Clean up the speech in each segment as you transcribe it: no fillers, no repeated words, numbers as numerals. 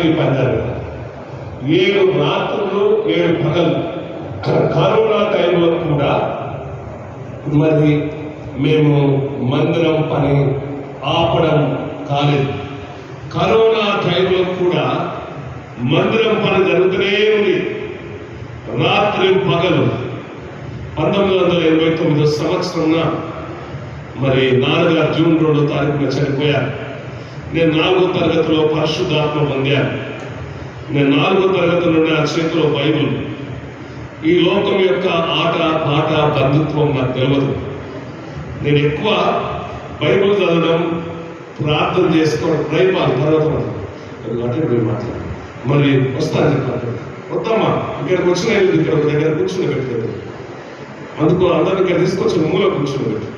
ఈ పందాలు 7 రాత్రులు 7 పగలు కరోనా టైంలో కూడా మరి మేము మందిరం పని ఆపడం కాలేదు. కరోనా టైంలో కూడా మందిరం పని జరుగుతూనే ఉంది, రాత్రి పగలు. 1989 సంవత్సరంలో మరి నాన్నగారు జూన్ 2వ తారీఖున చనిపోయారు. నేను 4వ తరగతిలో పరిశుద్ధాత్మ పొందాను. నేను 4వ తరగతి నుండి ఆ చేతిలో బైబిల్. ఈ లోకం యొక్క ఆట పాట బంధుత్వం నాకు తెలియదు. నేను ఎక్కువ బైబిల్ చదవడం, ప్రార్థన చేసుకోవడం, ప్రైపాలు తర్వాత అటు మాట్లాడు మరి వస్తాను చెప్పాలి. వద్దామా ఇక్కడికి వచ్చిన ఇక్కడ ఒక దగ్గర కూర్చుని పెట్టలేదు, అందుకు అందరిని ఇక్కడ తీసుకొచ్చి మూల కూర్చుని పెట్టి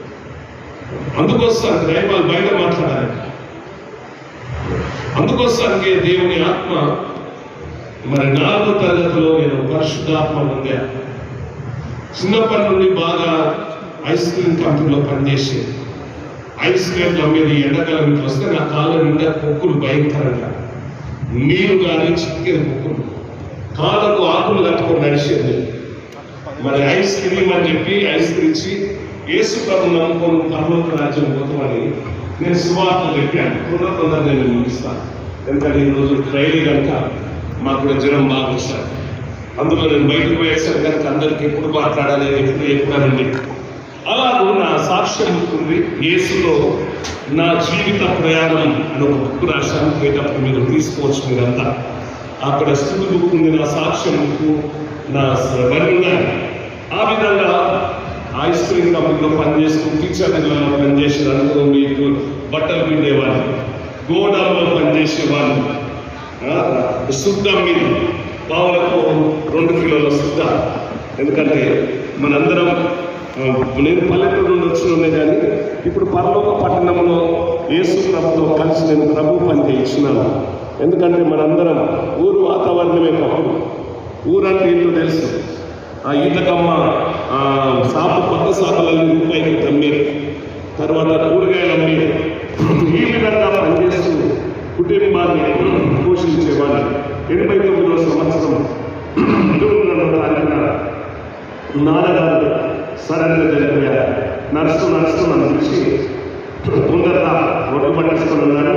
అందుకొస్తాను ప్రైపాలు బయట మాట్లాడాలి. అందుకోసానికి దేవుని ఆత్మ మరి 4వ తరగతిలో నేను పరిశుద్ధాత్మ పొందాను. చిన్నప్పటి నుండి బాగా ఐస్ క్రీమ్ కంపెనీలో పనిచేసి ఐస్ క్రీమ్లు అమ్మేది. ఎండాకాలం వస్తే నా కాళ్ళ నిండా పొక్కులు భయంకరంగా, నీరు కానీ చిక్కేది పొక్కులు, కాళ్ళకు ఆకులు కట్టుకొని నడిచేది. మరి ఐస్ క్రీమ్ అని చెప్పి ఐస్ క్రీమ్ ఇచ్చి యేసు ప్రభువును నమ్ముకొని పరలోక రాజ్యం పోతామని నేను సువార్త చెప్పాను. తొందర నేను ముగిస్తాను, ఎందుకంటే ఈరోజు ట్రైలీ కనుక మాకు కూడా జ్వరం బాగా వచ్చారు. అందులో నేను బయటకు పోయేసాను కనుక అందరికి ఎప్పుడు మాట్లాడాలి ఎప్పుడు చెప్పానండి. అలాగూ నా సాక్ష్యం ఉంటుంది. యేసులో నా జీవిత ప్రయాణం అని ఒక బుక్ రాశాను, పోయేటప్పుడు మీరు తీసుకోవచ్చు. మీరంతా అక్కడ స్థుతి బుక్ ఉంది, నా సాక్ష్యం బుక్, నా వర్ణన. ఆ విధంగా ఐస్ క్రీమ్ కంపెనీలో పనిచేస్తూ టీచర్ దగ్గరలో పనిచేసిన అనుభవం, మీకు బట్టలు పిండేవాళ్ళు, గోడాల్లో పనిచేసేవాళ్ళు, శుద్ధ మీద పావులకు 2 కిలోల శుద్ధ. ఎందుకంటే మనందరం నేను పల్లెటూరు నుండి వచ్చిన కానీ ఇప్పుడు పరలోక పట్టణంలో యేసు ప్రభుతో కలిసి నేను ప్రభు పని చేయించినాను. ఎందుకంటే మనందరం ఊరు వాతావరణమే తప్పుడు. ఊరంటే ఇల్లు తెలుసు. ఆ ఈతకమ్మ కొత్త సాపలన్నీ రూపాయికి అమ్మేది, తర్వాత కూరగాయలు అమ్మేది. ఈ విధంగా పనిచేస్తూ కుటుంబాన్ని పోషించేవాళ్ళు. 89వ సంవత్సరం జూన్ 2వ తారీఖున నాన్నగారు సడన్గా చనిపోయారు. నడుస్తూ నన్ను పిలిచి తొందరగా ఒడ్డు పట్టించుకొని ఉన్నారు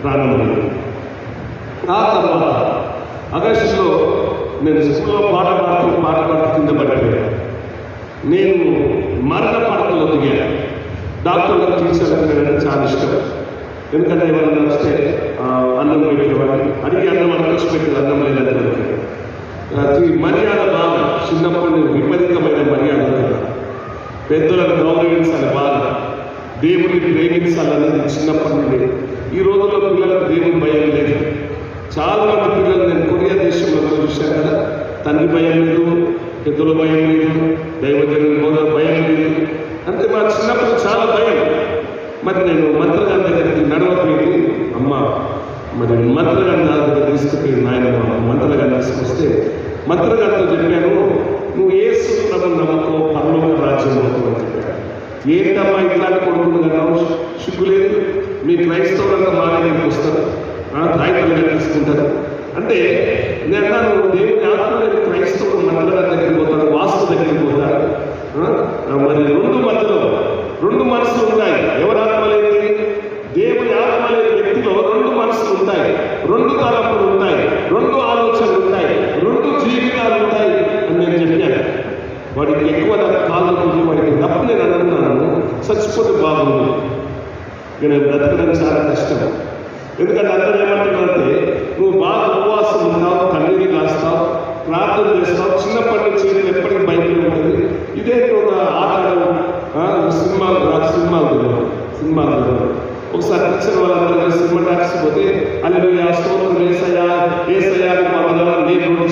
ప్రారంభం. ఆ తర్వాత ఆగస్టులో నేను స్కూల్లో పాట పాడుతూ కింద పడిపోయాను. నేను మరణ పడకలో దిగాను. డాక్టర్ గారు టీచర్ చాలా ఇష్టం. ఎందుకంటే ఎవరైనా వస్తే అన్నం పెట్టేవాడిని, అడిగి అన్నం అనిపించి పెట్టేది, అన్నం లేదని మర్యాద బాగా చిన్నప్పుడు విపరీతమైన మర్యాద. పెద్దలను గౌరవించాలి బాగా, దేవుడిని ప్రేమించాలనేది చిన్నప్పటి నుండి. ఈ రోజుల్లో పిల్లలకు దేవుని భయం లేదు. చాలా మంది పిల్లలు నేను కొరియా దేశంలో చూశాను కదా, తండ్రి భయం లేదు, పెద్దల భయం లేదు, దైవజనుల భయం లేదు. అంటే మా చిన్నప్పుడు చాలా భయం. మరి నేను మంత్రగారి దగ్గరికి నడవకపోయింది. అమ్మ మరి మంత్రగారి దగ్గర తీసుకుపోయి నాయన మంత్రగారిని తీసుకొస్తే మంత్రగారితో చెప్పాను, నువ్వు యేసు ప్రభువును నమ్మకం పరలోక రాజ్యం అవుతావు అని చెప్పాను. ఏంటమ్మా ఇట్లాంటి కొడుకులు కదా, సిగ్గు లేదు, మీ క్రైస్తవులంతా మానడానికి వస్తారు, తాయితలుగా తీసుకుంటారు అంటే. నేను అన్నాను, దేవుని ఆత్మలేని క్రైస్తవులు మంత్రగారి దగ్గరికి పోతారు, వాస్తు దగ్గరికి పోతారు. మరి 2 మధ్యలో 2 మనసులు ఉంటాయి. ఎవరి ఆత్మలేని? దేవుని ఆత్మలేని వ్యక్తిలో 2 మనసులు ఉంటాయి, 2 తలపులు ఉంటాయి, 2 ఆలోచనలు ఉంటాయి, 2 జీవితాలు ఉంటాయి అని నేను చెప్పాను. వాడికి ఎక్కువ కాలం వాడికి తప్ప నేను అనుకున్నాను, చచ్చిపోతే బాగుంది. నేను బ్రతకడం చాలా కష్టం. ఎందుకంటే అందరూ ఏమంటున్నారంటే, నువ్వు బాగా ఉపవాసం ఉంటావు, కన్నీరు కాస్తావు, ప్రార్థన చేస్తావు, చిన్నప్పటి నుంచి ఎప్పటికీ బయటలో ఉంటుంది. ఇదే ఒక ఆట సినిమాలు ఒకసారి టీచర్ వాళ్ళందరూ సినిమా టాక్స్ పోతే అల్లెలుయా స్తోత్రం యేసయ్యా యేసయ్యా నేను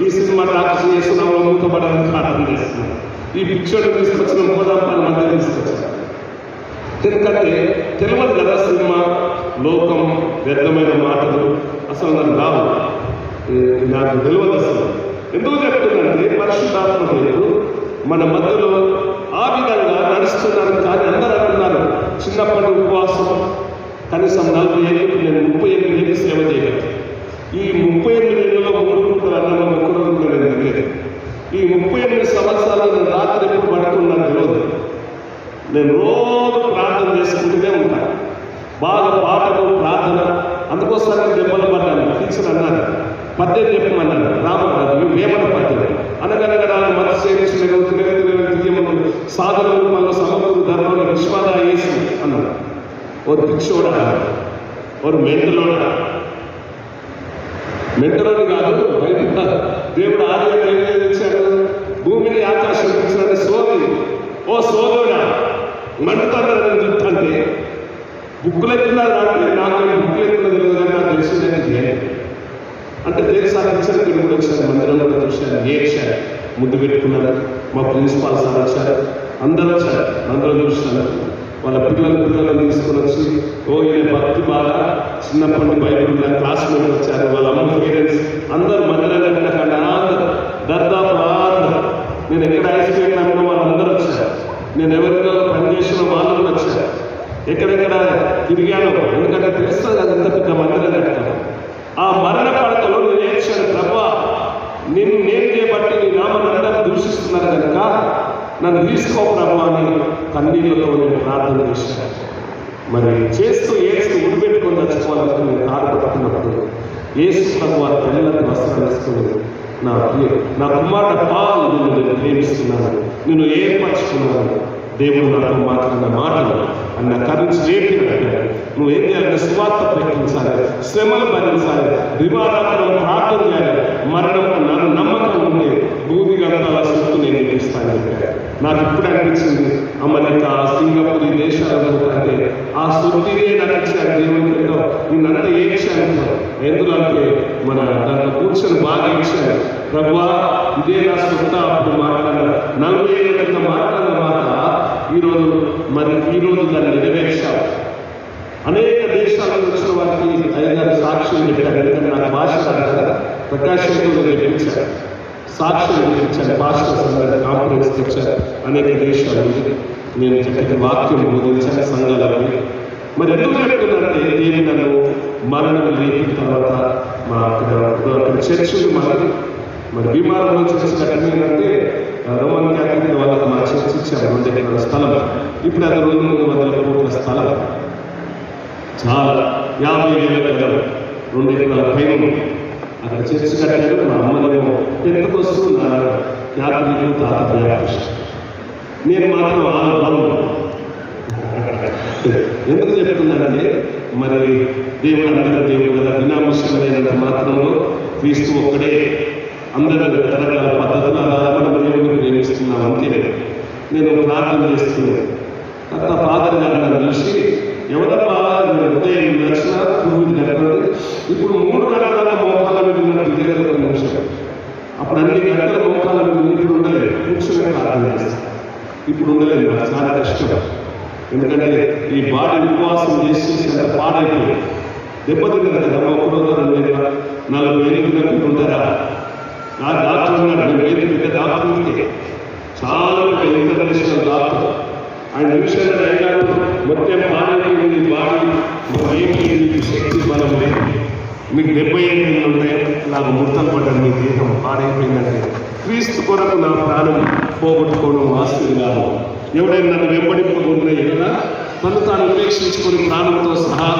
ఈ సినిమా టాక్స్ చేస్తున్నాము, మూతపడాలని ప్రార్థన చేస్తున్నాను. ఈ పిక్చర్ తీసుకొచ్చిన మోదాపాలు మధ్య తీసుకొచ్చాను. ఎందుకంటే తెలియదు కదా సినిమా, లోకం, వ్యర్థమైన మాటలు అసలు నాకు రావు, నాకు తెలియదు అసలు. ఎందుకు చెప్తుందంటే పరిశుద్ధాత్మ దేవుడు మన మధ్యలో ఆ విధంగా నడుస్తున్నారు. కానీ అందరూ అంటున్నారు, చిన్నప్పటి ఉపవాసం కనీసం 40 ఏళ్ళకి నేను 38 ఏళ్ళు సేవ చేయగలను. పద్యం చెప్పమన్నాడు. వేమన పద్యం అనగనగా సాధన రూపంలో సమకూరు ధర్మంలో విశ్వాద వేసి అన్నాడు. ఒక భిక్షోడా, ఒక మెంటలోని కాదు. దేవుడు ఆదాయం ఏం ఇచ్చాడు? భూమిని ఆకాశం ఇచ్చాడు. సోది ఓ సోదరుడా మండుతాడని చెప్తాంటే బుక్కులు ఎత్తున్నారు కాబట్టి నాకు బుక్కులు ఎత్తున్నా తెలియదు కానీ నాకు తెలిసిందే అంటే దేని సాధించారు. మీరు కూడా వచ్చారు, మందిరంలో కూడా చూశారు, ఏడ్చారు, ముద్దు పెట్టుకున్నారు. మా ప్రిన్సిపాల్ సార్ వచ్చారు, అందరూ వచ్చారు, అందరూ చూస్తున్నారు. వాళ్ళ పిల్లలను తీసుకొని వచ్చి ఈయన భక్తి బాగా చిన్నప్పటి బైబిల్ క్లాస్మేట్ వచ్చారు. వాళ్ళ అమ్మ పేరెంట్స్ అందరూ మందిరంలో దాదాపు అందరూ నేను ఎక్కడ ఐస్ పెట్టినామో వాళ్ళందరూ వచ్చారు. నేను ఎవరితో పనిచేసిన వాళ్ళు కూడా వచ్చారు. ఎక్కడెక్కడ తిరిగాను, ఎందుకంటే తెలుస్తుంది కదా ఎంత పెద్ద మందిరం కట్టాను. ఆ మరణ పడకలో నేను ఏడ్చాను, ప్రభా నేను చేయబట్టి నీ నామని అందరూ దూషిస్తున్నారు కనుక నన్ను తీసుకో ప్రభా అని కన్నీళ్ళతో నేను ప్రార్థన చేశాను. మరి చేస్తూ ఉడిపెట్టుకొని తెచ్చుకోవాలంటే నేను ఆడపడుతున్నప్పుడు యేసు ప్రభు వారి పిల్లలకి వస్త్రం వేసుకుని నా కుమారుడు పాలు నేను ప్రేమిస్తున్నాను, నేను ఏర్పరచుకున్నాను. దేవుడు నాతో మాట్లాడిన మాటలు అన్న కరించి రేపినట్టు నువ్వు ఏం చేయాలంటే సువార్త ప్రకటించాలి, శ్రమలు భరించాలి, దివారాత్రం ప్రార్థన చేయాలి. మరణం నన్ను నమ్మకం ఉంటే భూమి గంధాల సొత్తు నేను ఇస్తాను. నాకు ఇప్పుడు అనిపించింది అమెరికా, సింగపూర్ ఈ దేశాలలో అంటే ఆ సొత్తునే నాకు ఇచ్చాను. దేవుడితో నేనంతా ఏడ్చాను. ఎందుకంటే మన దాంట్లో కూర్చొని బాగా ఇచ్చాను. ప్రభువా ఇదే నా సొంత అప్పుడు మాట్లాడారు. 40 ఏళ్ళ క్రితం మాట్లాడిన మాట ఈరోజు దాన్ని నెరవేర్చావు. అనేక దేశాలకు వచ్చిన వారికి 5-6 సాక్ష్యం చెప్పారు. ఎందుకంటే నాకు భాష కదా, ప్రకాశంతో నేర్పించారు, సాక్ష్యం నేర్పించాను. పాస్టర్స్ అందరూ కాన్ఫరెన్స్ తెచ్చారు. అనేక దేశాలు నేను చక్కటి వాక్యం బోధించాను సంఘాలకు. మరి ఎందుకు చెప్తున్నారంటే దేవుడు నన్ను మరణం లేపిన తర్వాత మా అక్కడ చర్చిలు మరి భీమారంలో చర్చి కట్టిందంటే రోమన్ క్యాథలిక్ వాళ్ళకి మా చర్చ్ ఇచ్చారు 2 ఎకరాల స్థలం. ఇప్పుడు అది 200 కోట్ల స్థలం, చాలా 50,000 ఎకరాలు, 2 ఎకరాల పైన అక్కడ చర్చి కట్టారు. మా అమ్మనేమో పెద్దకొస్తూ నా క్యాథలిక్ తాత బ్యాప్టిస్ట్, నేను మాత్రం ఎందుకు చెప్తున్నానంటే మరి దేవుడు అందరూ దేవుడు కదా, వినాముష్యమైనంత మాత్రంలో క్రీస్తు ఒక్కడే. అందరూ రకరకాల పద్ధతులు మనం దేవుడిని ప్రేమిస్తున్నాం అంతే. నేను ప్రార్థన చేస్తున్నాను. అంత ఫాదర్ గారు నన్ను చూసి ఎవరన్నా ఉదయం నచ్చిన పురుగు కట్టండి. ఇప్పుడు 3 గంటల మోకాల మీద ఉన్నట్టు దగ్గర నిమిషం. అప్పుడు అన్ని గంటల మోకాల మీద ఇప్పుడు ఉండలేదు, కూర్చొని ప్రార్థన చేస్తాను. ఇప్పుడు ఉండలేదు, చాలా కష్టం. ఎందుకంటే ఈ బాడీ ఉపవాసం చేసి అంత పాడైపోయింది, దెబ్బతింది కదా. ఒకరోజు 2-4 గంటలు ఉంటారా? నా డాక్టర్ ఉన్నాడు, నేను పెద్ద డాక్టర్ ఉంటే చాలా ఇంటర్నేషనల్ డాక్టర్. ఆయన విషయాలు అయ్యాడు, మొత్తం పాడైపోయింది బాడీ, ఏమి శక్తి బలం లేదు, మీకు 75 ఏళ్ళు ఉన్నాయి, నాకు ముడతలు పడ్డాను, మీ దేహం పాడైపోయిందంటే క్రీస్తు కొరకు నా ప్రాణం పోగొట్టుకోవడం ఆస్తి కాదు. ఎవడైనా నన్ను వెంబడింపకుండా ఎక్కడ తను తాను ఉపేక్షించుకొని ప్రాణంతో సహా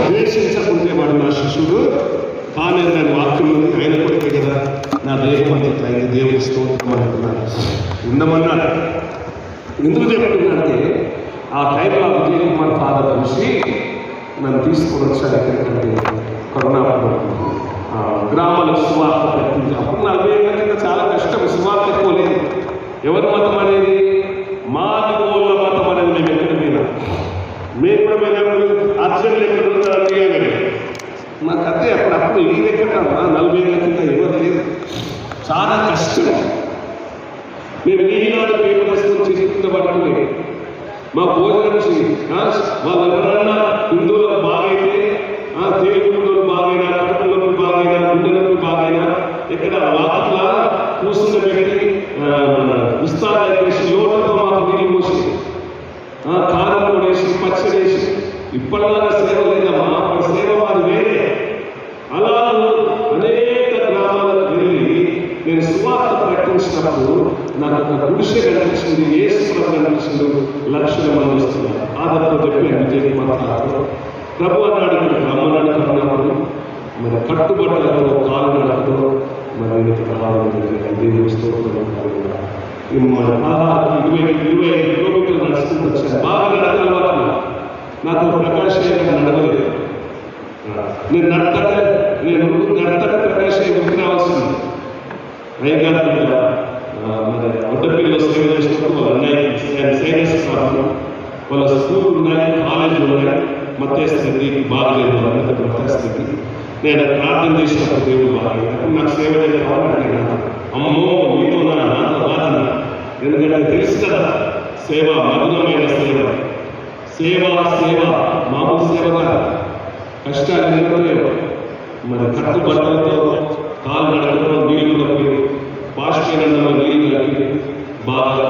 ద్వేషించకుంటే వాడు నా శిష్యుడు కానీ దాని వాక్యం ఉంది. అయినప్పటికీ కదా నా దేహం అంతా అయితే దేవుని స్తోత్రం అంటున్నాను, ఉండమన్నాడు. ఎందుకు చెప్తున్నానంటే ఆ టైంలో విజయ్ కుమార్ ఫాదర్ చూసి నన్ను తీసుకొని వచ్చాడు. ఎక్కడికంటే కరుణాపురం గ్రామాలకు సువార్త ప్రకటించి. అప్పుడు 40 ఏళ్ళ కింద చాలా కష్టం, సువార్త ఎక్కువ లేదు. ఎవరి మతం అనేది? మాది ఊళ్ళ మతం అనేది. మేము ఎక్కడ పోయినా మేము కూడా పోయినప్పుడు అర్జెంట్ ఎక్కడ ఉంటారు నాకు అదే. అప్పుడు ఇది ఎక్కడ 40 ఏళ్ళ కింద ఎవరు లేదు, చాలా కష్టం. మేము ఈనాడు పేరు వస్తువులు చేసుకుంటూ పట్టుకుని మా భోజనం వాళ్ళు ఎవరన్నా హిందువులకు బాగైతే తెలుగులో బాగైనా, కథకులకు బాగైనా, గుండెలకు బాగైనా ఇక్కడ వాకుల కూసున్న పెట్టి విస్తార చేసి లోటుతో మాకు నీళ్ళు పోసి కారం వేసి పచ్చడి వేసి ఇప్పటిలాగా సేవ లేదమ్మా. అప్పుడు సేవ వారు వేరే. అలా అనేక గ్రామాలకు వెళ్ళి నేను సువార్త ప్రకటించినప్పుడు నాకు ఒక గుడిసె కనిపించింది, యేసు కనిపించింది, లక్షల మంది వస్తున్నారు. ఆధారతో చెప్పి విజయ్ కుమార్ ప్రభు అన్నాడు, రమ్మన్నాడు. మరి కట్టుబట్టలతో కాలు నడకతో మరి దేవుని స్తోత్రం. మన 20 కిలోమీటర్లు నడుచుకుంటూ వచ్చాను. బాగా నడకలు నాకు ప్రకాశ్ నడవలేదు. నేను నడతట ప్రకాశ్ గుర్తు రావాల్సింది. రైగాల ఒడ్డపిల్లిలో సేవ చేసినప్పుడు వాళ్ళ అన్నయ్య సైన్స్ ప్రాబ్లం, వాళ్ళ స్కూల్ ఉన్నాయి, కాలేజీలు ఉన్నాయి. మధ్యస్థితి బాగలేదు, అన్నత మధ్యస్థితి. నేను ప్రార్థన చేసినప్పుడు దేవుడు బాగలేదు. నాకు సేవ చేయాలని అమ్మో మీతో నాతో బాధ. ఎందుకంటే తెలుసు కదా, సేవ మధురమైన సేవ మామూలు సేవ కాదు. కష్టాలు ఎదుర్కోలేవు. మరి కట్టుబట్టలతో కాలు నడకతో నీళ్లు కలిపి బాష్పీనంలో నీళ్లు కలిపి బాగా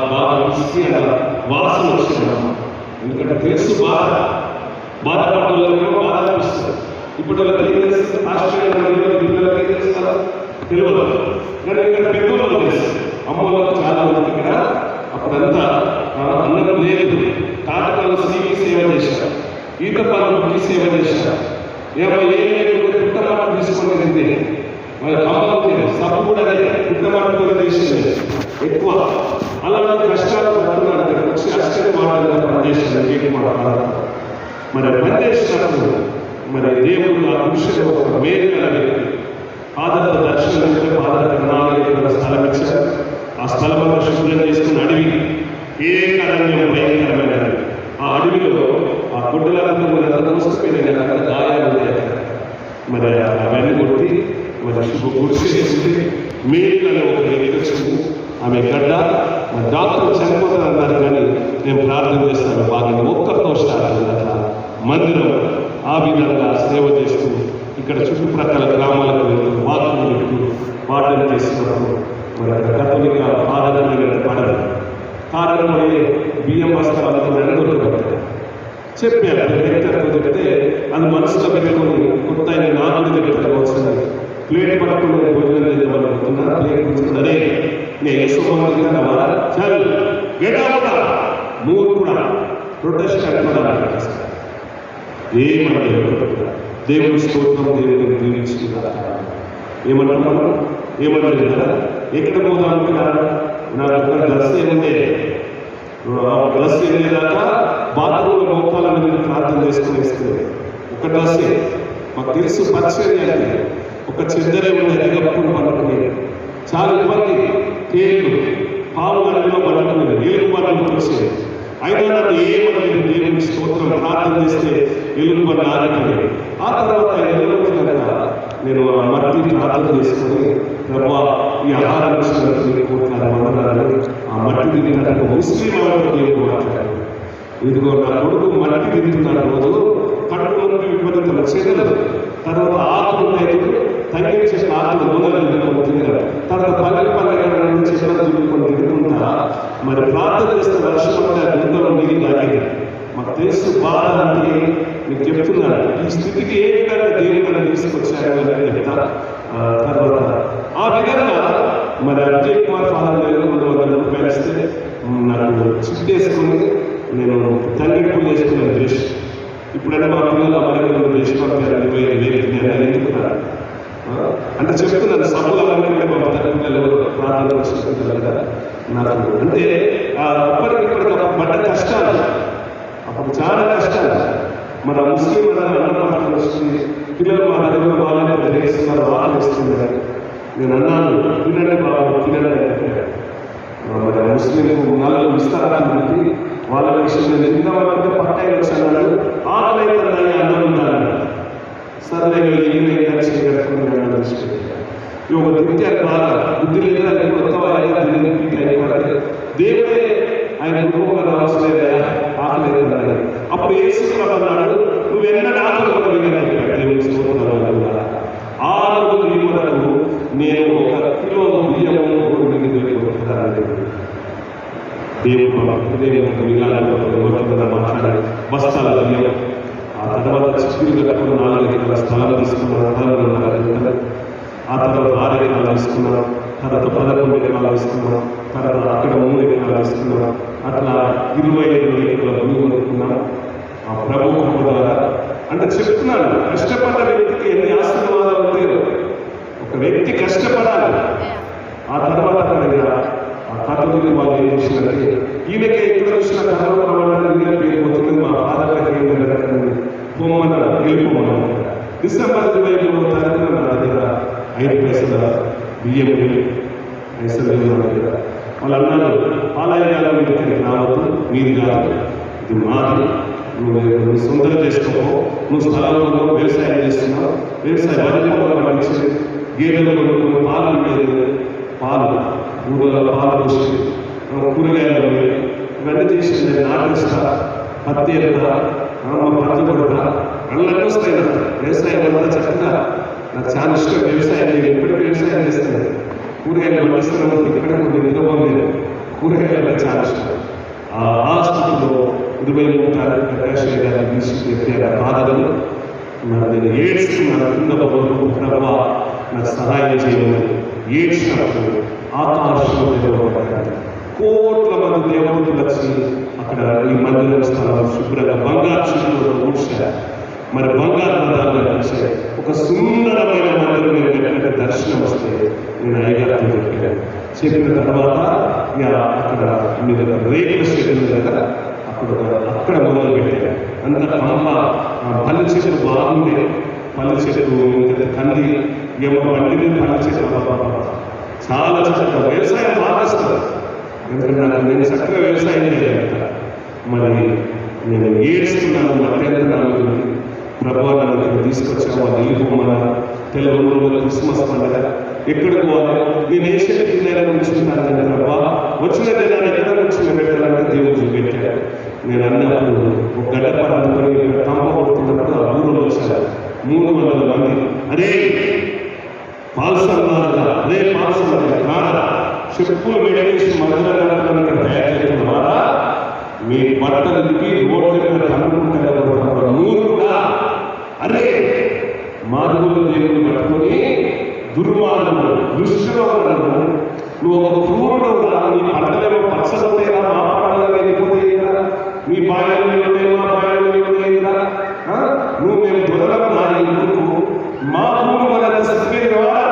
వాసన వచ్చింది. ఎందుకంటే తెలుసు బాధపడ్డలో బాధ అనిపిస్తుంది. ఇప్పుడు వాళ్ళకి ఏం చేస్తుంది, పిల్లలకి ఏం చేస్తారు తెలియదు. కానీ ఇక్కడ పెద్దోళ్ళు తెలుసు, అమ్మలకు చాలా మంది ఇక్కడ అప్పుడంతా అన్నం లేదు. కాటకాలు స్త్రీకి సేవ చేశారు, ఈత పనులకి సేవ చేశారు. పుట్టమాట తీసుకొని తింటే సబ్బు కూడా పుట్టమాట చేసింది ఎక్కువ. అలాంటి కష్టాలు పడుతున్నాడు. ఇక్కడ వచ్చి ఆశ్చర్యమాడాలని పనిచేసింది. మరి పనిచేసినప్పుడు మరి దేవుడు ఆ విషయంలో ఒక మేలుగా పాదత దర్శనం పాదత ప్రణాళిక స్థలం ఇచ్చారు. ఆ స్థలంలో శుభ్రం చేసుకున్న అడవి ఏకరణ్యం, భయంకరమైన ఆ అడవిలో ఆ గుడ్డలతో మోసపోయిన గాయాలు మరి అవన్నీ కొట్టి మరి గుడిసి చేసింది. మేలుగానే ఒక వ్యక్తి వచ్చింది. ఆమె గడ్డ మరి డాక్టర్ చనిపోతారు అన్నారు. కానీ నేను ప్రార్థన చేస్తాను బాగా ఒక్కరితో స్టార్ట్ అట్లా మందిరం ఆ విధంగా సేవ చేస్తూ ఇక్కడ చుట్టుప్రక్కల గ్రామాలకు వార్తలు పెట్టి పాటలు చేస్తున్నప్పుడు మరి కథలిక ఆరాధన పడదు. కారణమయ్యే బియ్యం వస్త్రాలకు రెండోళ్ళు పడతాయి చెప్పారు. చెప్తే అది మనసులో పెట్టుకొని కొత్త ఆయన నాలుగు పెట్టుకోవాల్సింది. ప్లేట్ పట్టుకుని భోజనం చేద్దామనుకుంటున్నా. ప్లేట్ కూర్చుంది. అదే నేను యశోమంది మూడు కూడా ప్రొటెస్ట్ ఏమంటే దేవుని స్తోత్రం, దేవుని దీవించి ఏమంటున్నాను ఏమంటే కదా ఎక్కడ పోదాం అనుకున్నారా? నాకు ఒక డ్రెస్ ఏముందే, డ్రెస్ ఏదాకా బాత్రూంలో మోకాల మీద ప్రార్థన చేసుకుని వేసుకునేది ఒక డ్రెస్సే. మాకు తెలుసు పరిచయం అంటే ఒక చెద్దరే ఉండేది, ఎగప్పుడు పడుకునేది. చాలా ఇబ్బంది. తేలు పాము గడలో పడుకునేది, ఏలుగు పనులు వచ్చేది. అయినా నన్ను ఏమనలేదు. దేవుని స్తోత్రం ప్రార్థన చేస్తే ఎలుగు పనులు ఆగట్లేదు. ఆ తర్వాత నేను మట్టి ప్రార్థన చేసుకొని ప్రభా ఈ ఆహారం ఆ మట్టి తింటాను. ముస్లిం మాట్లాడారు. ఇదిగో నా కొడుకు మట్టి తింటున్నాడు. రోజు కడుపు నుండి విపరీతమ చెదలు, తర్వాత ఆకులు ఉన్నాయి, తగ్గించే ఆకులు నూనెలు తిన్నారు. తర్వాత పల్లె నుంచి చెదలు దుడుకొని తింటుంటా మరి ప్రార్థన చేస్తే వర్షం అంటే గుంతలో నీరు తాగేది. మాకు తెలుసు బాధ అంటే. మీకు చెప్తున్నాను ఈ స్థితికి ఏ విధంగా దేవుడు తీసుకొచ్చాడు అని చెప్తా. తర్వాత ఆ విధంగా మరి అజయ్ కుమార్ ఫాదర్ 200 రూపాయలు ఇస్తే నాకు చిట్టేసుకుని నేను తల్లింపులు చేసుకున్నాను దేశం. ఇప్పుడైనా మా పిల్లలు అమెరికలో దేశం అంటే చెప్తున్నాను. సభలన్నీ మా తల్లిదండ్రులు ప్రార్థన చేసుకుంటున్నారు కదా నాకు. అంటే అప్పటికిప్పటికి ఒక పడ్డ కష్టాలు, అప్పుడు చాలా కష్టాలు. మన ముస్లిం అన్నమాట వస్తుంది. పిల్లలు మా దగ్గర వాళ్ళని ప్రజరిస్తున్నారు, వాళ్ళు ఇస్తున్నారు. నేను అన్నాను తినండి బాబు తినండి. మరి ముస్లిం 4 విస్తారాన్ని వాళ్ళ విషయం తిందామంటే పట్టాయి వచ్చాను. ఆకలైతే అన్నం ఉంటాను. సరే ఒక తింటే బాగా బుద్ధి లేదా దేవుడే ఆయన కుటుంబంగా రావట్లేదా ఆకలేదు. అప్పుడు ఏసుకున్నాడు, నువ్వెన్న ఆకలి వరకు నేను 1 కిలో బియ్యము దేవుడు మాట్లాడాలి. బస్తాల బియ్యం, ఆ తర్వాత చిక్కులు కట్టుకుని 4 ఎకరాల స్థలాలు తీసుకున్నారు. ఆ తర్వాత 6 ఎకరాలు తీసుకున్నాం. తర్వాత 11 ఎకరాలు తీసుకున్నాం. తర్వాత అక్కడ 3 ఎకరాలు తీసుకున్నాం. అట్లా 25 ఎకరాల భూమి కొనుక్కున్నాం ఆ ప్రభు ద్వారా. అంటే చెప్తున్నాను, కష్టపడ్డ వ్యక్తికి ఎన్ని ఆశీర్వాదాలు ఉంటాయో. ఒక వ్యక్తి కష్టపడాలి, ఆ తర్వాత ఆ కథలకి వాళ్ళు ఏం చేసినారంటే ఈయనకే ఎక్కడ చూసిన కథలో పేరుపోతుంది, మా ఫాదర్కి ఏం జరగదు, పొమ్మన్న వెళ్ళిపోమన్నారు. డిసెంబర్ 23వ తారీఖున నా దగ్గర 5 పైసల బియ్యం పైసలు నా దగ్గర. వాళ్ళు అన్నారు, పాలయ్యాల మీదకి రావద్దు, మీది కాదు, ఇది మాది, నువ్వు సొంతంగా చేసుకో, నువ్వు స్థలంలో వ్యవసాయం చేస్తున్నావు, వ్యవసాయం వదిలిపోవడం మంచి గేదెలు పాలు ఉండేది, పాలు ఊళ్ళో పాలు పోసి కూరగాయలు ఇవన్నీ చేసి నాటిస్తా, పత్తి ఎత్తా, పత్తి కొడతా, అన్నీ వస్తాయి. వ్యవసాయం అంతా చక్కగా నాకు చాలా ఇష్టం. వ్యవసాయం ఎప్పటికీ వ్యవసాయం చేస్తాను, కూరగాయలు పండిస్తున్నాను. ఇక్కడ కొన్ని నిద్రపోలేదు, కూరగాయలు చాలా ఇష్టం. ఆ స్థితిలో 23వ తారీఖు ప్రకాష్ గారిని తీసుకుని బాధలు నేను ఏడ్చుకున్నాను. కింద ప్రభా నాకు సహాయం చేయమని ఏడ్చినప్పుడు ఆకాశంలో దేవపడ్డాడు. కోట్ల మంది దేవతలు వచ్చి అక్కడ ఈ మందిరం స్థలం శుభ్రంగా బంగారు చుట్టూ ఊడ్చారు. మరి బంగారు పదాలు వచ్చాయి. ఒక సుందరమైన మందిరం నేను దర్శనం వస్తే నేను అయ్యగారితో చెప్పాను. చెప్పిన తర్వాత ఇక అక్కడ మీద రేకుల షెడ్యూల్ దగ్గర అక్కడ మొదలు పెట్టారు. అంత పంప పల్లె చెట్లు బాగుండే, పల్లె చెట్లు కంది ఏమో పండి పల్లె చెట్లు చాలా చక్కగా వ్యవసాయం బాగా వస్తుంది. ఎందుకంటే నేను చక్కగా వ్యవసాయం చేయాలి. మరి నేను ఏడుస్తున్నాను, అత్యంత ప్రభావ నన్ను తీసుకొచ్చాను. వాళ్ళు వెళ్ళిపోమన్నా తెలంగాణలో క్రిస్మస్ పండుగ ఎక్కడికి పోవాలి, నేను ఏ శక్తి ఉంచుకున్నాను ప్రభావ, వచ్చిన దినాన్ని ఎక్కడ వచ్చిన పెట్టాలంటే దేవుడు పెట్టాడు. నేను అన్నప్పుడు ఒక గడ్డ పడుతుని కంప కొడుతున్నప్పుడు ఆ ఊరిలో వచ్చారు 300 మంది. అరే పాల్సల్లాగా, అదే పాల్సల్లాగా కాదా, చెప్పులు వేడేసి మధ్యలో తయారు చేస్తున్నారా, మీ బట్టలకి రోడ్ల మీద కనుక్కుంటారు నూరు కూడా. అరే మాధవులు దేవుని పట్టుకొని దుర్మార్గుడు దృష్టిలో ఉన్నాడు, నువ్వు ఒక క్రూరుడు, నీ పంటలేమో పచ్చదైనా మా పంటలు వెళ్ళిపోతాయి కదా, మీ బాయలు మా బాయలు కదా, నువ్వు మేము దొరలకు నా ఎందుకు మా భూమి మన సత్యం ద్వారా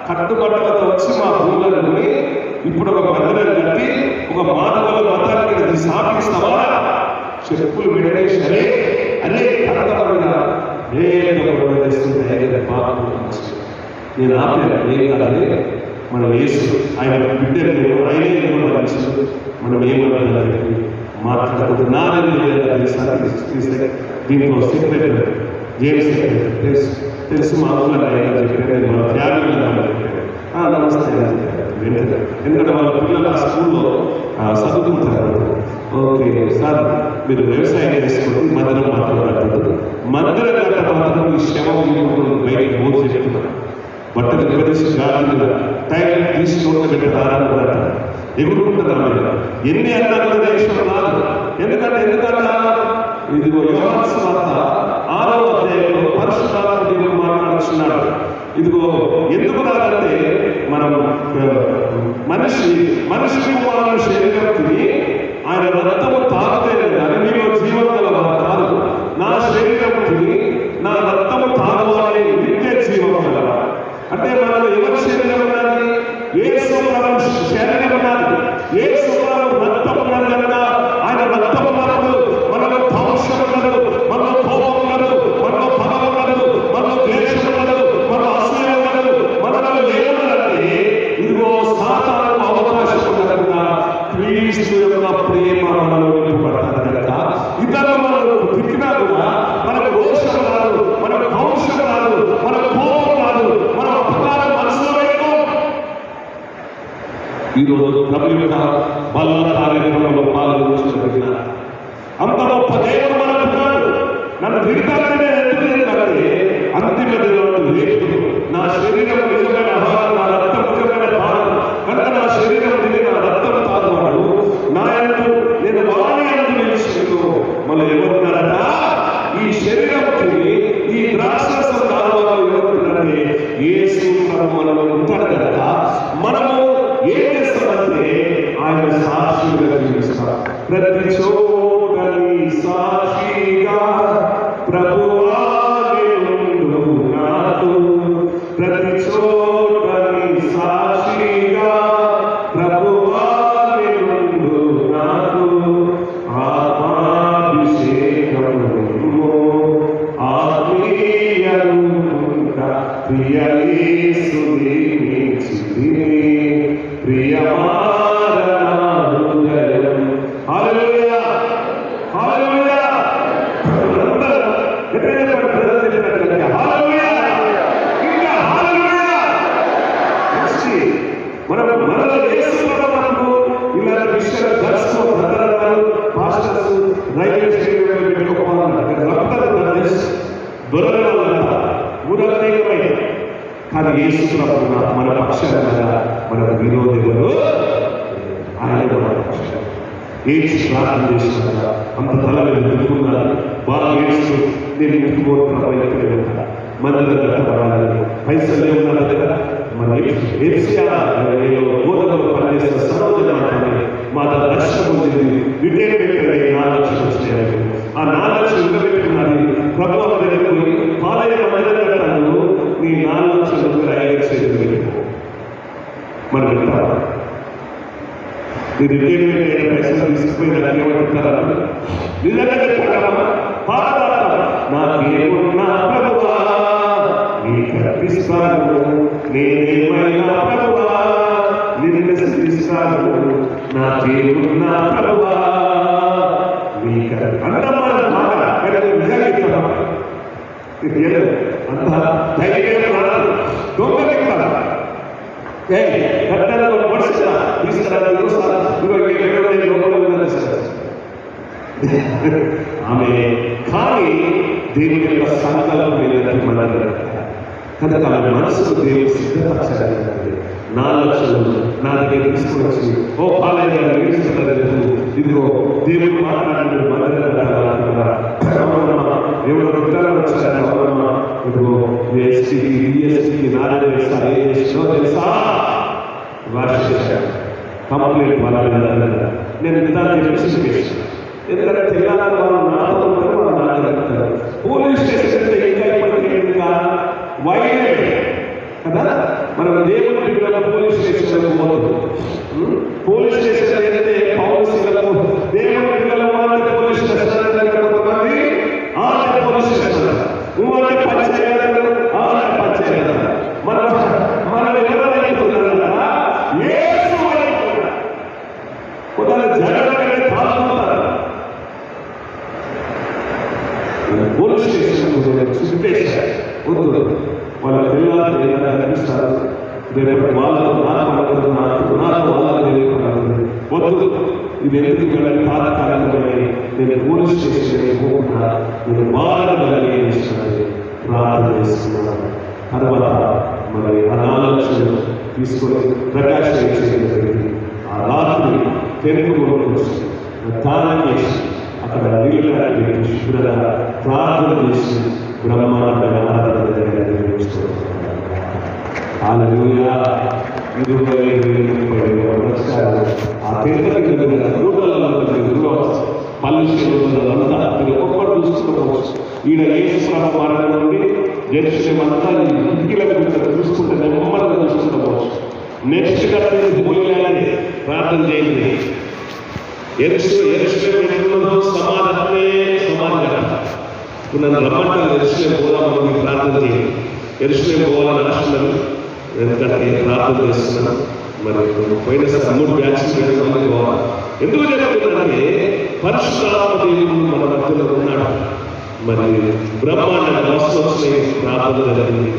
కట్టుబట్టలతో వచ్చి మా భూములను ఇప్పుడు ఒక మందిరం కట్టి ఒక మానవుల మతానికి స్థాపిస్తావా? చెప్పులు విడేసి అరే అరే కట్టబడిన నేను ఆపలేదు. ఏం కాదని మనం యేసు ఆయన బిడ్డలు ఆయనే మనుషులు మనం ఏమన్నా మాట్లాడుకుంటున్నారని దీంట్లో సెక్రటరీ జేమ్స్ తెలుసు తెలుసు మా ఊళ్ళో చెప్పారు, మన ఫ్యామిలీ నమస్తే వింటారు. ఎందుకంటే వాళ్ళ పిల్లలు ఆ స్కూల్లో చదువుకుంటారు. ఓకే సార్, మీరు వ్యవసాయం చేసుకుంటూ మందిరం మాట్లాడుతున్నారు, మందిర గంట మాత్రం ఈ శ్రమ బయటకు పోతూ చెప్తున్నారు. బట్టలు ప్రదేశం గాలి టైం తీసుకుంటూ పెట్టారని ఎగురుకుంటున్నారు. ఎన్ని అన్నారు దేశం రాదు. ఎందుకంటే ఇదిగో యోహాను సువార్త 6వ అధ్యాయంలో పరిశుద్ధాత్మ దేవుడు మాట్లాడుతున్నాడు. ఇదిగో ఎందుకు రాదంటే మనం మనిషి కుమారుని శరీరానికి ఆయన రక్తము తాగితే కానీ మీలో జీవం గలవారు కాదు, నా శరీరం తిని నా రక్తము తాగవాలని నిత్య జీవం గలవారు. అంటే మనలో ఎవరి శరీరం ఉన్నది? యేసు ప్రభు శరీరం ఉన్నది. యేసు ప్రభు రక్తం ఉన్నది కనుక ఆయన రక్తం ఉన్నప్పుడు మనలో ధ్వంసం ఉన్నదు, మనలో కోపం ఉన్నదు, మనలో పగ ఉన్నదు, మనలో ద్వేషం ఉన్నదు, మనలో అసూయ ఉన్నదు, మనలో ఏమున్నదంటే ఇదిగో సాతాను అవకాశం ఉన్నదన్న క్రీస్తు యొక్క ప్రేమ మనలో నింపబడతారు కనుక ఇతరులు మనకు తిట్టినా కూడా మనకు రోషం రాదు, మనకు ధ్వంసం రాదు, మన కోపం రాదు, మన ప్రకారం మనసులో పెట్టుకో. ఈరోజు ప్రభు యొక్క బల్ల కార్యక్రమంలో పాల్గొన అంత గొప్ప దేవుడు మనకున్నాడు. నన్ను తిడతాననే ఎందుకంటే అంతిమ దేవుడు లేదు. నా శరీరం నిజమైన ఆహారం, నా రక్తం నిజమైన భారం కనుక నా శరీరం తిని నా రక్తం తాగువాడు నా ఎందు నేను వాణి ఎందు నిలిచిండు. మనం ఎవరున్నారట? ఈ శరీరం తిని ఈ ద్రాక్షరసం తాగువాడు ఎవరున్నారంటే యేసు ప్రభు మనలో ఉంటాడు కనుక మనము ఏం చేస్తామంటే ఆయన సాక్షిగా జీవిస్తాం. ప్రతి చోటని సాక్షిగా ప్రభువా యేసుని మించితిని ప్రియమార నా హృదయం. హల్లెలూయా హల్లెలూయా. అందరూ ఎక్కడైనా ప్రజలు హల్లెలూయా ఇంకా హల్లెలూయా. మనలో యేసు మనకు ఇలాంటి విషయాలు దర్శనం బ్రదర్ పాస్టర్స్ రైల్వే స్టేషన్ పెట్టుకోవాలన్నారు దొరకవాలంట ఊరనేకమైన. కానీ యేసు ప్రభు మన పక్షాన మన విరోధులు ఆయన మన పక్షాన ఏడ్చి ప్రార్థన చేసిన అంత తల ఎదుర్కొన్నారు. బాగా ఏడుస్తూ నేను ఇంటికి మందిలో కట్టబడాలని పైసలే ఉన్నారు కదా. మన బోధనలో పనిచేసిన సరోజన మా దర్శనం పొందింది. రిటైర్ పెట్టారు 4 లక్షలు వచ్చినాయి. ఆ 4 లక్షలు ఇంకా పెట్టుకున్నది ప్రభు పాలయ మందిరం కట్టాను. నీ 4 లక్షల రూపాయలు 5 లక్షలు పెట్టుకో. మనం వింటారా? నీ రిటైర్ పెట్టే పైసలు తీసుకుపోయి ఏమంటున్నారా? నిజంగా చెప్పారా? నాకేమున్నా ప్రభువా నీకు అర్పిస్తాను, నేనేమైనా ప్రభువా నిన్ను స్తుతిస్తాను. నాకేమున్నా ప్రభువా నీకు అంత ధైర్యం రాదు. దొంగకి ఆమె కానీ దేవుని యొక్క సంకల్పం లేదని మన కనుక ఆమె మనసుకు దేవుడు సిద్ధపరచాలి. 4 లక్షలు నా దగ్గర తీసుకొచ్చి ఓ పాలయ్య ఇదిగో దేవుడు మాట్లాడిన ఎవరు వృద్ధాలు వచ్చారమ్మా ఇదిగో ఎస్టీకి బిఎస్టీకి నారాయణ తెలుసా కంప్లీట్ నేను ఇంత చెప్పేసి ఎందుకంటే తెలంగాణ వాళ్ళు నాతో ఉంటారు, వాళ్ళు నా దగ్గర పోలీస్ స్టేషన్ ఇంకా వైద్య కదా. మనం దేవుని బిడ్డల పోలీస్ స్టేషన్ పోలీస్ స్టేషన్ ఏదైతే పౌరసీలకు దేవుని బిడ్డల వాళ్ళంటే పోలీస్ స్టేషన్ పోలీస్ స్టేషన్ నువ్వు అంటే పంచాయతీ పంచాయతీ మనం ఎవరైనా జగన్ కాల్చుకుంటారు. పోలీస్ స్టేషన్ చుట్టేశారు. వద్దు వాళ్ళ పిల్లలు ఏదైనా కనిపిస్తారు, రేపటి వాళ్ళు నాకు వద్దు. ఇది ఎందుకు తాత్కాలికమై నేను పోలీస్ స్టేషన్ పోకుండా నేను బాగా ప్రార్థన చేస్తున్నాను. తర్వాత మరి ఆ 4 లక్షలు తీసుకొని ప్రకాశ్ జరిగింది. ఆ రాత్రి తెలుగు దానం చేసి అక్కడ నీళ్ళ శుభ్రంగా ప్రార్థన చేసి బ్రహ్మాండంగా ఆ పల్లెంతా ఒక్కొక్కటి చూసుకోవచ్చు. ఈయన ఏసుప్రభు మార్గం నుండి జెరూసలేం అంతా కిటికీల చూసుకుంటే నెమ్మదిగా చూసుకోవచ్చు. నెక్స్ట్ కట్టేది పోలేదని ప్రార్థన చేయండి. ఎరుసలేం ఎన్నున్నదో సమాధానమే సమాధానం. ఇప్పుడు నన్ను రమ్మంటాను ఎరుసలేం పోదామని ప్రార్థన చేయండి. ఎరుసలేం పోవాలని ఆశలు ఎందుకంటే ప్రార్థన చేస్తున్నాను. మరి పోయినసారి 3 బ్యాచ్లు పోవాలి. ఎందుకు జరుగుతుందంటే పరిశుద్ధాత్మ దేవుడు మన మధ్యలో ఉన్నాడు. మరి బ్రహ్మాండ వాస్తవం ప్రార్థన జరిగింది.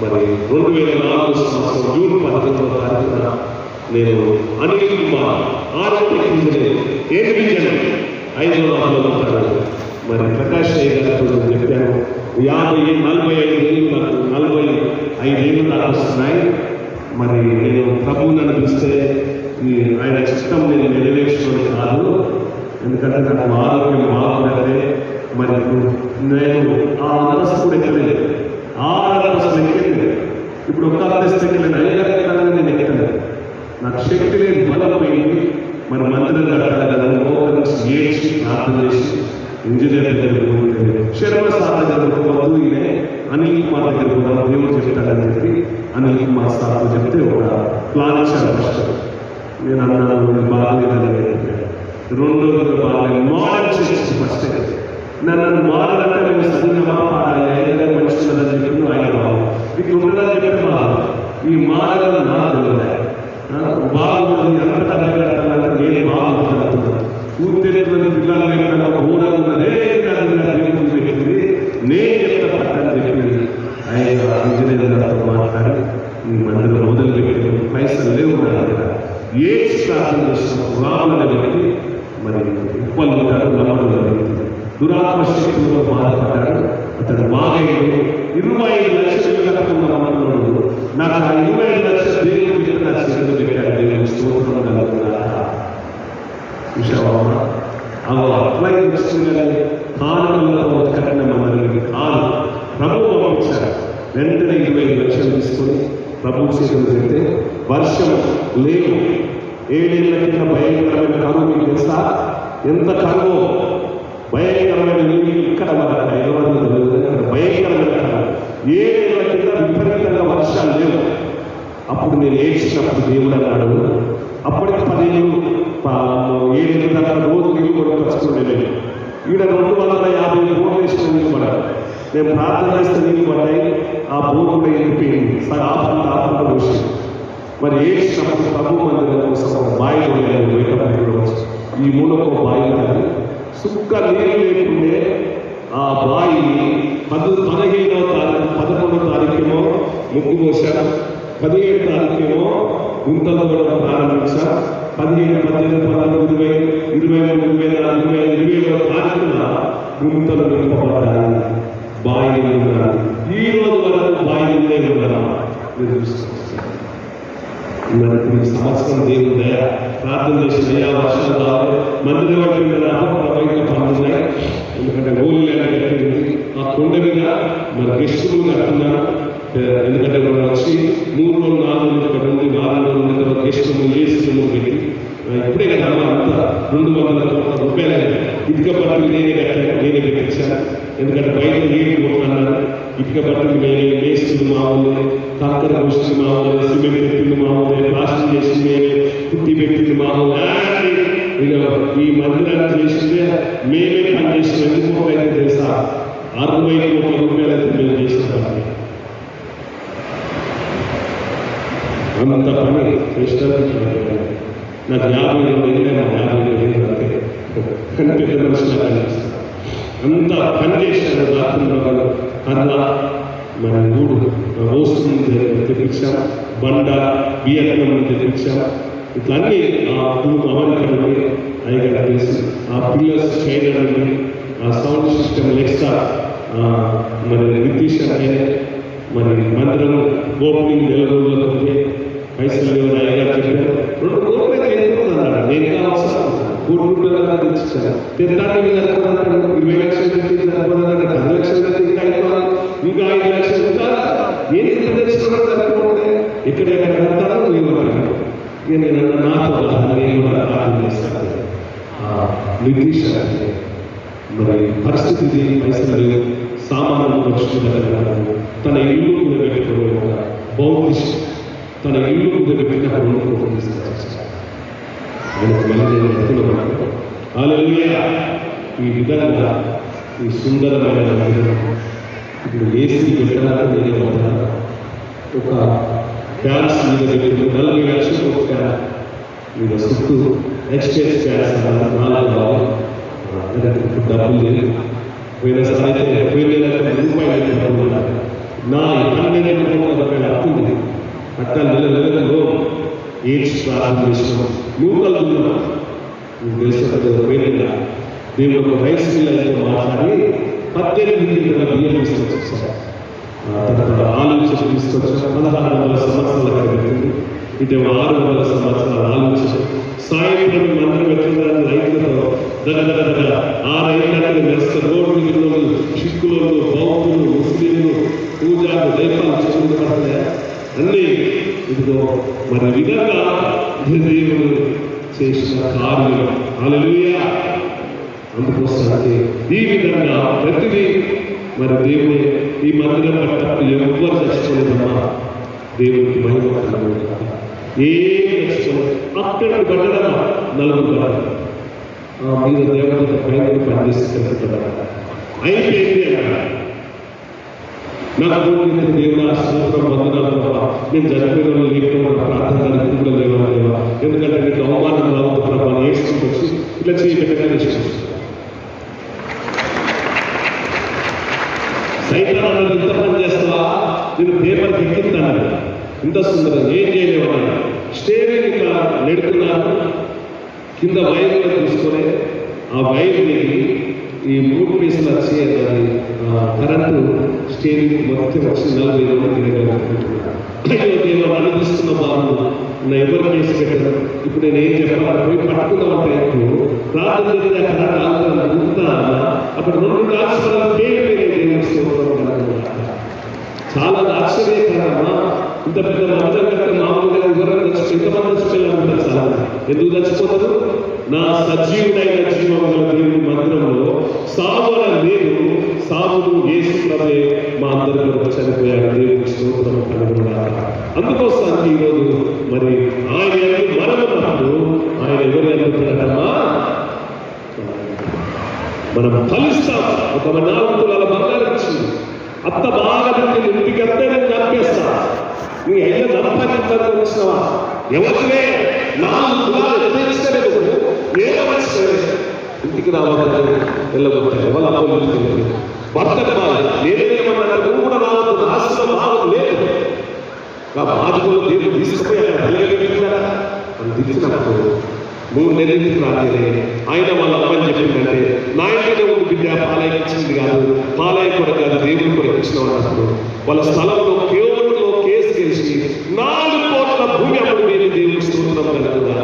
మరి 2004 సంవత్సరం జూన్ 19వ తారీఖున నేను అనిల్ కుమార్ ఏడివిజన్ 5వ వార్డులో ఉంటాను. మరి ప్రకాష్ అయ్య గారితో చెప్పాను 45 ఏళ్ళు నాకు 45 ఏళ్ళు నాకు వస్తున్నాయి. మరి నేను ప్రభువుని అనిపిస్తే ఆయన చిత్తం నేను నెరవేర్చుకోవడం కాదు. ఎందుకంటే నాకు ఆరోగ్యం బాగుంటే మరి నేను ఆ అంతస్తు కూడా ఎక్కలేదు. 6 అంతస్తులు ఎక్కలేదు. ఇప్పుడు ఒక అంతస్తు ఎక్కలేదు, 5 అంతస్తులు నేను ఎక్కలేదు. నాకు శక్తి లేని బలమైంది. మరి మందిరం కట్టాలని ఏడ్చి ప్రార్థన చేసి ఇంజనీర్ దగ్గర శర్మ సార్ దగ్గర ఈయన అనిల్ కుమార్ దగ్గర కూడా దేవుడు చెప్తాడని చెప్పి అనిల్ కుమార్ సార్ చెప్తే ఒక ప్లాన్ ఇచ్చాను. ఫస్ట్ నేను అన్నాను బాగాలేదని 2 రోజులు బాగా మార్నింగ్ చేసి ఫస్ట్ నన్ను మారాలంటే నేను సరిగ్గా పాడాలి, ఏదైనా మంచిదని చెప్పి ఆయన బాబు ఇట్లా ఉంటుందని చెప్పి బాబు ఈ మారాలని నాకు బాగుంటుంది అంతటా నేను బాగుంటున్నాను పూర్తిటువంటి పిల్లలు ఊడన్నదే పెట్టింది నేను చెప్తా పట్టని చెప్పి ఆయన ఇంజనీర్లతో మాట్లాడి ఈ మందిలో మొదలు పెట్టి పైసలు లేవు ఏ ప్రార్థన చేసిన పురాణాలు పెట్టి మరి ఉప్పలు ఉంటాడు నమ్మడం దురాత్మ శక్తులతో బాధపడ్డాడు. అతడు మాగయ్యడు 25 లక్షలు కట్టుకున్న మనలోడు నాకు ఆ 25 లక్షలు దేవుడు పెట్టి నా చేతులు పెట్టాడు. దేవుడు స్తోత్రం కలుగుతున్నాడా చూసావా? అప్లై చేస్తున్నది కానుకలతో కట్టిన మనల్ని కాదు ప్రభువు పంపించారు. వెంటనే 25 లక్షలు తీసుకొని ప్రభు చేతులు పెడితే వర్షం లేదు. 7 ఏళ్ల కింద భయంకరమైన కరువు మీకు తెలుసా? ఎంత కరువు, భయంకరమైన నీళ్ళు ఇక్కడ భయంకరమైన కరువు. 7 ఏళ్ల కింద విపరీతంగా వర్షాలు లేవు. అప్పుడు నేను ఏడ్చినప్పుడు దేవుడు అన్నాడు, అప్పటికి 10 ఏళ్ళు 7 ఏళ్ళ దాకా రోజు నీళ్ళు కొనుకొచ్చుకోలేదు. ఈడ 250 బోర్లు వేసిన నీళ్ళు పడాలి. నేను ప్రార్థన చేస్తే నీళ్ళు పడ్డాయి. ఆ బోర్డు కూడా వెళ్ళిపోయింది. ఆపంట పోసి మరి ఏడ్చినప్పుడు ప్రభు మందిరం కోసం ఒక బాయిలు వేయవచ్చు. ఈ మూలకో బాయి కానీ సుక్క నీళ్ళు లేకుండే ఆ బాయి 15వ తారీఖు 11వ తారీఖేమో ముగ్గు పోశారు, 17వ తారీఖేమో గుంతలు కూడా ప్రారంభించారు. 17, 18, 19, 20, 23, 24, 25వ తారీఖున గుంతలు నింపబడ్డాయి. బాయి ఉన్నారు. ఈ రోజు వరకు బాయి ఉండే ఉన్నారా? మనకి సంవత్సరం దేవుడు దయ ప్రార్థన చేసిన వర్షాలు రావాలి. మందిరం వైపు పనులున్నాయి. ఎందుకంటే గోలు కట్టింది ఆ కొండ మీద మన గెస్టులు కట్టున్నారు. ఎందుకంటే మనం వచ్చి 3 రోజులు 4 రోజులు ఇక్కడ ఉంది, 4 రోజులు గెస్టులు ఏసులు పెట్టి ఇప్పుడే కదా అంతా 200 కోట్ల రూపాయలు ఇటుక పట్టుకు నేనే కట్టాను, నేనే పెట్టించాను. ఎందుకంటే బయట నీళ్ళు పోతున్నారు. ఇటుక పట్టుకు మేమే, వేస్తులు మామూలు, కాకర పోసిన మామూలు, సిమెంట్ పెట్టింది మామూలు, ప్లాస్టిక్ చేసింది మేమే, పుట్టి పెట్టింది మామూలు. ఈ మందిరాన్ని చేసిందే మేమే పని చేసిన. ఎందుకు అయితే తెలుసా? 60 కోట్ల రూపాయలు అయితే మేము చేసిన పని. అంత పని చేసినందుకు నాకు 52 ఏళ్ళు, 52 అంటే పెద్ద మనిషి అంత పని చేశాను. రాత్రుల్లో కర్ర మన గూడు వస్తుంది తెప్పించాం, బండ బియ్యం తెప్పించాం. ఇట్లా అన్నీ ఆ అమెరికన్ అయ్యగా తెలిసి ఆ పిల్లర్స్ చైనా నుండి ఆ సౌండ్ సిస్టమ్ లెక్సా మరి బ్రిటిష్ అంటే మరి మందిరం ఓపెనింగ్ 4 రోజులతో పైసలు లేవని అయ్యగా చెప్పారు. 2 కోట్లు అన్నాడు. నేను కావాల్సిన 3 రూపాయలు తెచ్చాను. తిరగాలి 20 లక్షలు 10 లక్షలు ఇంకా 5 లక్షలు ఇంకా ఏం తెచ్చుకోవడం సరిపోతే ఎక్కడెక్కడ వెళ్తారో నేను నాతో నేను కూడా ప్రార్థన చేస్తాను. బ్రిటిష్ మరి పరిస్థితి పైసలు లేవు, సామాన్లు వచ్చుకున్నారు. తన ఇల్లు కూడా పెట్టుకోవడం బౌద్ధిస్ట్ తన ఇల్లు కూడా పెట్టినప్పుడు ఈ విధంగా ఈ సుందరమైన ఇప్పుడు ఏసీ పెట్టడానికి నేను ఒక ఫ్యాన్స్ మీద పెట్టి 40 లక్షలు ఒక ఫ్యాన్ మీద చుట్టూ ఎక్స్చేంజ్ ఫ్యాన్స్ 4 కావాలి. డబ్బులు లేదు. పోయినసారి అయితే రూపాయలు నా 12 కోట్ల రూపాయలు అప్పుంది. అట్లా నెలలో ఏడ్స్ ప్రారంభం చేసినాం. నూకలు ఉన్నాం. పోయిన దేవుడు రైస్ మిల్లతో మాట్లాడి 18 లీటర్ల బియ్యం తీసుకొచ్చారు. ఆలోచన తీసుకొచ్చారు. 1600 సంవత్సరాలు పెట్టింది. ఇటు 600 సంవత్సరాలు ఆలోచన. సాయంత్రం మందిరం పెట్టిన రైతులతో దగ్గర ఆ రైతులకు మెరుస్తూ రోడ్డు మీద సిక్కులు, బౌద్ధులు, ముస్లింలు, పూజాలు, దైవాలు చెప్పుకుంటారు. అన్నీ ఇదిగో మరి విధంగా దేవుడు చేసిన కార్యం. హల్లెలూయా. అందుకోసానికి ఈ విధంగా ప్రతిదీ మరి దేవుని ఈ మందిరం పట్ల ఎవరు తెచ్చుకోలేదమ్మా. దేవునికి మహిమ ఏం తెచ్చుకోలేదు. అక్కడ గడ్డగా 4 గంటలు మీరు దేవుడికి పైన పనిచేసి అయిపోయింది అన్నాడు. నాకు దేవుడు స్తోత్రం వందనాలు తప్ప నేను చనిపోయిన లేకుండా ప్రార్థన కూడా లేవా, ఎందుకంటే నీకు అవమానం రావుతున్నా నేర్చుకుంటూ ఇట్లా చేయబెట్టగా నేర్చుకుంటాను. సైతం అన్నది ఇంత పని చేస్తావా, నేను పేపర్కి ఎక్కిస్తాను, ఇంత సుందరం ఏం చేయలేవా, స్టేరింగ్ ఇట్లా నెడుతున్నాను, కింద వైర్లో తీసుకొని ఆ వైర్ని ఈ 3 పీసులు వచ్చి కరెంటు స్టేరింగ్ మొత్తం వచ్చి 40,000 అనిపిస్తున్న బాబు నా ఎవరు చేసి పెట్టారు. ఇప్పుడు నేను ఏం చెప్పాలి, పోయి పట్టుకుందామంటే ప్రార్థన చేస్తే కరెంట్ ఆగుతా అప్పుడు 2 రాష్ట్రాలు చాలా ఆశ్చర్యకరమా. ఇంత పెద్ద మందిరం కంటే మామూలుగా ఎవరైనా ఎంతమంది చచ్చిపోయారు చాలా. ఎందుకు చచ్చిపోతారు? నా సజీవుడైన జీవం గల దేవుని మందిరంలో సావుల లేదు, సావులు యేసుప్రభే మా అందరిలో చనిపోయాడు. దేవుని స్తోత్రం కలుగునుగాక. అందుకోసానికి ఈరోజు మరి ఆయన మరణప్పుడు ఆయన ఎవరు అనుకుంటారమ్మా, మనం ఫలిస్తాం. ఒక 4 తులాల బంగారం ఇచ్చింది, అత్త బాగా పెట్టి ఇంటికి వస్తే నేను చంపేస్తా, నీ అయ్య చంపని వచ్చినవా, ఎవరినే 4 తులాలు ఎదిరించలేదు, ఇంటికి రావాలి వెళ్ళబోతాయి. ఎవరు అవ్వలేదు భర్త నేనేమన్నా నువ్వు కూడా రావద్దు, రాష్ట్రం రావడం లేదు. బాధకులు దేవుడు తీసుకుపోయి దిచ్చినప్పుడు 3 నెలలు రాలేదే. ఆయన వాళ్ళ అమ్మని చెప్పిందంటే నా ఇంటిలో ఒక బిడ్డ పాలయ్య ఇచ్చింది కాదు, పాలయ్య కొరకు కాదు దేవుని కొరకు ఇచ్చిన అన్నప్పుడు వాళ్ళ స్థలంలో కేవలంలో కేసు గెలిచి 4 కోట్ల భూమి అప్పుడు నేను దేవుని స్తోత్రం కలుగుదా.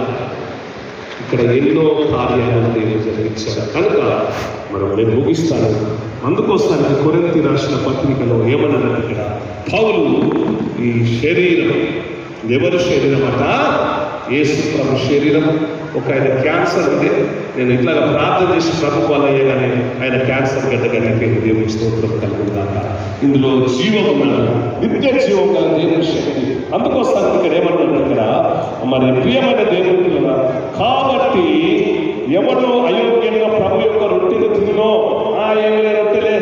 ఇక్కడ ఎన్నో కార్యాలను దేవుడు జరిగించాడు. కనుక మనం నేను ముగిస్తాను. అందుకోసానికి కొరింథీ రాసిన పత్రికలో ఏమన్నాడు, ఇక్కడ పౌలు ఈ శరీరం ఎవరి శరీరం అట, యేసు ప్రభు శరీరం. ఒక ఆయన క్యాన్సర్ ఉంది, నేను ఇట్లా ప్రార్థన చేసి ప్రభు అయ్యగానే ఆయన క్యాన్సర్ గడ్డ కలిగిపోయింది. దేవుని స్తోత్రం కలుగుతాక. ఇందులో జీవం ఉన్నాడు, నిత్య జీవం గల దేవుని శక్తి. అందుకోసానికి ఇక్కడ ఏమన్నాడు, ఇక్కడ మరి ప్రియమైన దేవుని కాబట్టి ఎవడో అయోగ్యంగా ప్రభు యొక్క రొట్టెలు తినో, ఏమైనా రొట్టెలే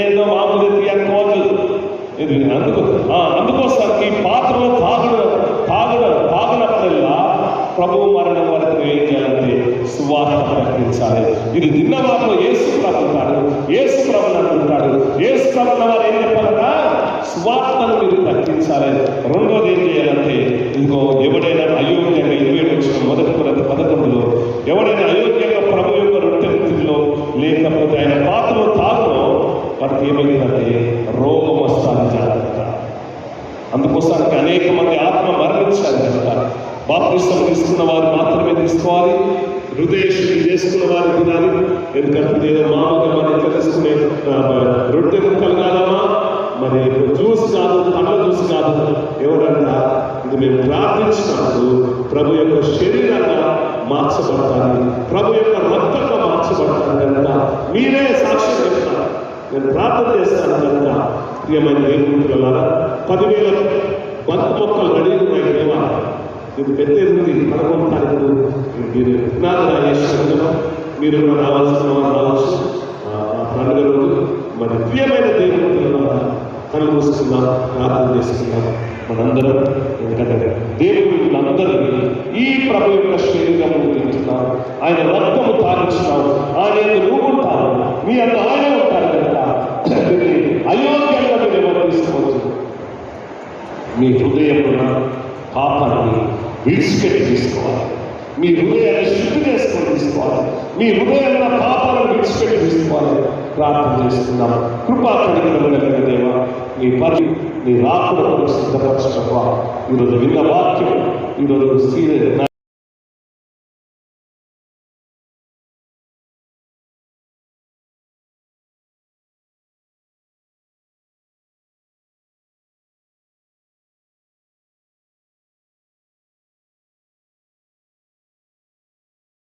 ఏదో మామూలు తీయకపోదు. అందుకోసానికి పాత్రలో తాగినప్పుడల్లా ప్రభు మరణం వరకు ఏం చేయాలంటే సువార్త ప్రకటించాలి. ఇది తిన్నవారు యేసు ప్రభు అంటాడు, యేసు ప్రభు అంటుంటాడు. యేసు ప్రభు వారు ఏం చెప్పాలన్నా సువార్తను మీరు ప్రకటించాలి. రెండోది ఏం చేయాలంటే ఇంకో ఎవడైనా అయోగ్యంగా 27 వచ్చిన మొదటి కొరింథీ 11లో ఎవడైనా అయోగ్యంగా ప్రభు యొక్క రొట్టెలో లేకపోతే ఆయన పాత్రలో తాగులో వారికి ఏమైందంటే రోగం వస్తానని జాగ్రత్త. అందుకోసానికి అనేక మంది ఆత్మ మరణించాలి కనుక బాప్తిస్మం తీసుకున్న వారు మాత్రమే తీసుకోవాలి, హృదయ శుద్ధి చేసుకున్న వారు తినాలి. ఎందుకంటే ఏదో మామూలుగా మనం ఎట్లా తీసుకునే రొట్టె ముక్కలు కాదమ్మా, మరి జ్యూస్ కాదు, పండ్ల జ్యూస్ కాదు. ఎవరన్నా ఇది మేము ప్రార్థించినప్పుడు ప్రభు యొక్క శరీరంగా మార్చబడతాను, ప్రభు యొక్క రక్తంగా మార్చబడతాను కనుక మీరే సాక్ష్యం చెప్తారు. నేను ప్రార్థన చేస్తాను కనుక ప్రియమైన దేవుని 10,000 బంతి మొక్కలు రెడీ ఉన్నాయి దేవా, ఇది పెద్దది ఉంది 11 తారీఖు మీరు మీరు రావాల్సిన వారు రావచ్చు పండుగ రోజు. మరి ప్రియమైన దేవుని కళ్ళు మూసుకుందాం, ప్రార్థన చేసుకుందాం మనందరం. ఎందుకంటే దేవుడు అందరినీ ఈ ప్రభు యొక్క శరీరము తింటున్నావు, ఆయన రక్తము తాగించున్నావు, ఆయన నువ్వు ఉంటావు, మీ అంత ఆయన ఉంటాడు కనుక అయోగ్యంగా మీరు ఎవరు తీసుకోవచ్చు. మీ హృదయంలో పాపాన్ని విడిచిపెట్టి తీసుకోవాలి, మీ హృదయాన్ని శుద్ధి చేసుకొని తీసుకోవాలి, మీ హృదయంలో పాపాలను విడిచిపెట్టి తీసుకోవాలి. ప్రార్థన చేసుకుందాం. కృపా కనికరమైన దేవా, నీ పని నీ రాకుడ సిద్ధపరచడం ఈరోజు విన్న వాక్యం ఈరోజు